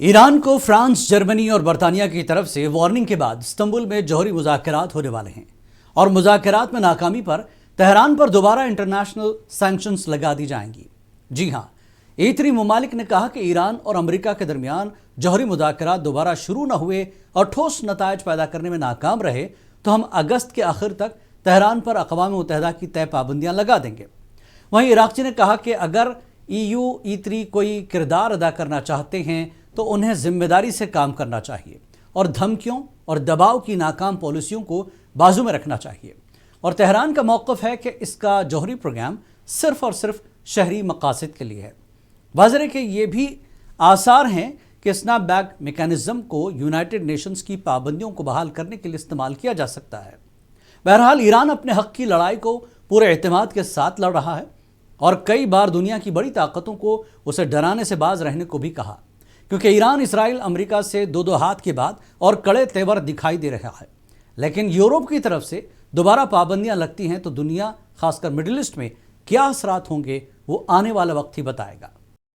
Iran को France, Germany और बरतानिया की तरफ से वार्निंग के बाद इस्तंबुल में जौहरी मुज़ाकरात होने वाले हैं और मुज़ाकरात में नाकामी पर तेहरान पर दोबारा इंटरनेशनल सैंक्शंस लगा दी जाएंगी। जी हां, E3 मुमालिक ने कहा कि ईरान और अमेरिका के दरमियान जौहरी मुज़ाकरात दोबारा शुरू न हुए और ठोस नतायज पैदा करने में नाकाम रहे तो हम अगस्त के आखिर तक तेहरान पर अक़वाम मुत्तहिदा की तय पाबंदियां लगा देंगे। वहीं इराक़ची ने कहा कि अगर EU E3 कोई किरदार अदा करना चाहते हैं तो उन्हें जिम्मेदारी से काम करना चाहिए और धमकियों और दबाव की नाकाम पॉलिसियों को बाजू में रखना चाहिए। और तेहरान का मौक़िफ़ है कि इसका जौहरी प्रोग्राम सिर्फ़ और सिर्फ शहरी मकासद के लिए है। वाज़ेह है कि ये भी आसार हैं कि स्नैपबैक मेकैनिज़्म को यूनाइटेड नेशंस की पाबंदियों को बहाल करने के लिए इस्तेमाल किया जा सकता है। बहरहाल ईरान अपने हक़ की लड़ाई को पूरे एतमाद के साथ लड़ रहा है और कई बार दुनिया की बड़ी ताकतों को उसे डराने से बाज रहने को भी कहा, क्योंकि ईरान इसराइल अमेरिका से दो हाथ की बात और कड़े तेवर दिखाई दे रहा है। लेकिन यूरोप की तरफ से दोबारा पाबंदियां लगती हैं तो दुनिया खासकर मिडिल ईस्ट में क्या असरात होंगे वो आने वाला वक्त ही बताएगा।